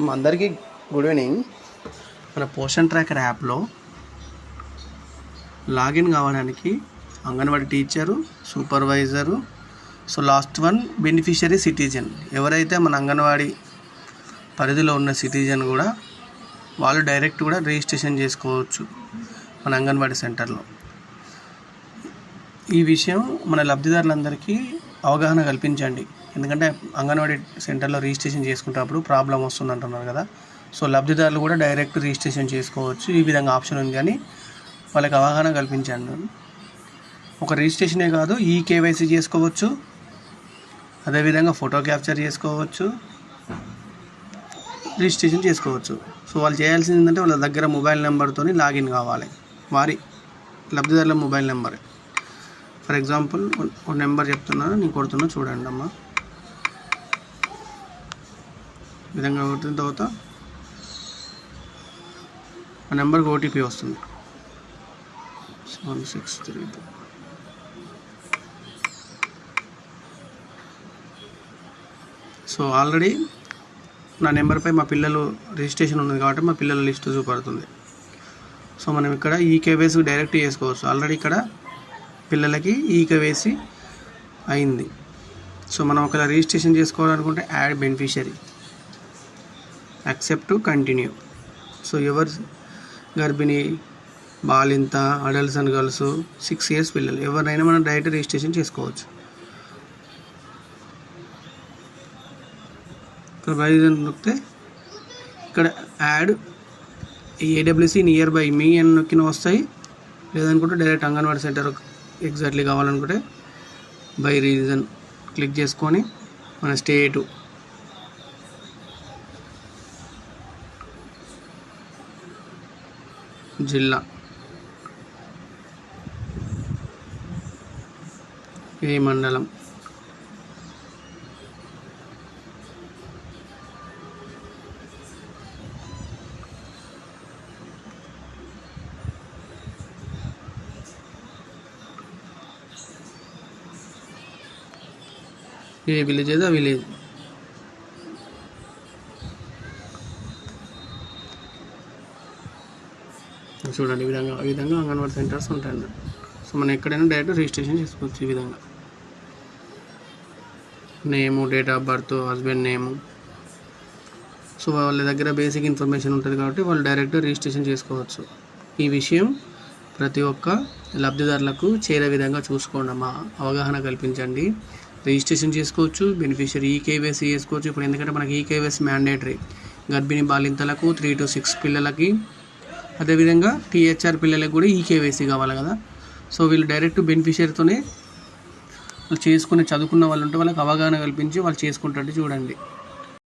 అందరికీ good evening. మన Poshan tracker యాప్లో లాగిన్ కావడానికి anganwadi teacher, supervisor, so last one beneficiary citizen. ఎవరైతే మన అంగన్వాడీ పరిధిలో ఉన్న సిటిజన్ కూడా వాళ్ళు డైరెక్ట్ కూడా రిజిస్ట్రేషన్ చేసుకోవచ్చు మన అంగన్వాడీ సెంటర్లో. ఈ విషయం మన లబ్ధిదారులందరికీ అవగాహన కల్పించండి. ఎందుకంటే అంగన్వాడీ సెంటర్లో రిజిస్ట్రేషన్ చేసుకునేటప్పుడు ప్రాబ్లం వస్తుంది అంటున్నారు కదా. సో లబ్ధిదారులు కూడా డైరెక్ట్ రిజిస్ట్రేషన్ చేసుకోవచ్చు, ఈ విధంగా ఆప్షన్ ఉంది అని వాళ్ళకి అవగాహన కల్పించండి. ఒక రిజిస్ట్రేషనే కాదు, కేవైసీ చేసుకోవచ్చు, అదేవిధంగా ఫోటో క్యాప్చర్ చేసుకోవచ్చు, రిజిస్ట్రేషన్ చేసుకోవచ్చు. సో వాళ్ళు చేయాల్సింది ఏంటంటే వాళ్ళ దగ్గర మొబైల్ నెంబర్తో లాగిన్ కావాలి, వారి లబ్ధిదారుల మొబైల్ నెంబర్. ఫర్ ఎగ్జాంపుల్ ఒక నెంబర్ చెప్తున్నాను, నేను కొడుతున్నా చూడండి అమ్మా. ఈ విధంగా కొట్టిన తర్వాత ఆ నెంబర్కి ఓటీపీ వస్తుంది 7632. సో ఆల్రెడీ నా నెంబర్పై మా పిల్లలు రిజిస్ట్రేషన్ ఉంది కాబట్టి మా పిల్లల లిస్టు చూపడుతుంది. సో మనం ఇక్కడ కేవైసీ డైరెక్ట్ చేసుకోవచ్చు. ఆల్రెడీ ఇక్కడ పిల్లలకి కేవైసీ అయింది. సో మనం ఒకవేళ రిజిస్ట్రేషన్ చేసుకోవాలనుకుంటే add beneficiary, accept, continue. So ఎవరు గర్భిణీ, బాలింత, అడల్ట్స్ అండ్ గర్ల్స్, 6 years పిల్లలు ఎవరినైనా మనం డైరెక్ట్ రిజిస్ట్రేషన్ చేసుకోవచ్చు. ఇక్కడ రైజన్ నొక్కితే ఇక్కడ యాడ్ ఏడబ్ల్యూసీ నియర్ బై మీ అని నొక్కిన వస్తాయి. లేదనుకుంటే డైరెక్ట్ అంగన్వాడీ సెంటర్ ఎగ్జాక్ట్లీ కావాలనుకుంటే బై రీజన్ క్లిక్ చేసుకొని మన స్టేటు, జిల్లా, ఏ మండలం, ఏ విలేజ్ అయితే ఆ విలేజ్. చూడండి ఈ విధంగా అంగన్వాడీ సెంటర్స్ ఉంటాయండి. సో మనం ఎక్కడైనా డైరెక్ట్ రిజిస్ట్రేషన్ చేసుకోవచ్చు. ఈ విధంగా name, date of birth, husband name. So వాళ్ళ దగ్గర బేసిక్ ఇన్ఫర్మేషన్ ఉంటుంది కాబట్టి వాళ్ళు డైరెక్ట్ రిజిస్ట్రేషన్ చేసుకోవచ్చు. ఈ విషయం ప్రతి ఒక్క లబ్ధిదారులకు చేరే విధంగా చూసుకోండి అమ్మా, అవగాహన కల్పించండి. రిజిస్ట్రేషన్ చేసుకోవచ్చు, బెనిఫిషరీ కేవైసీ చేసుకోవచ్చు. ఇప్పుడు ఎందుకంటే మనకి కేవైసీ మ్యాండేటరీ గర్భిణీ బాలింతలకు, 3 to 6 పిల్లలకి, అదేవిధంగా టీహెచ్ఆర్ పిల్లలకు కూడా కేవైసీ కావాలి కదా. సో వీళ్ళు డైరెక్ట్ బెనిఫిషరీతోనే వాళ్ళు చేసుకుని చదువుకున్న వాళ్ళు ఉంటే వాళ్ళకి అవగాహన కల్పించి వాళ్ళు చేసుకుంటారు. చూడండి.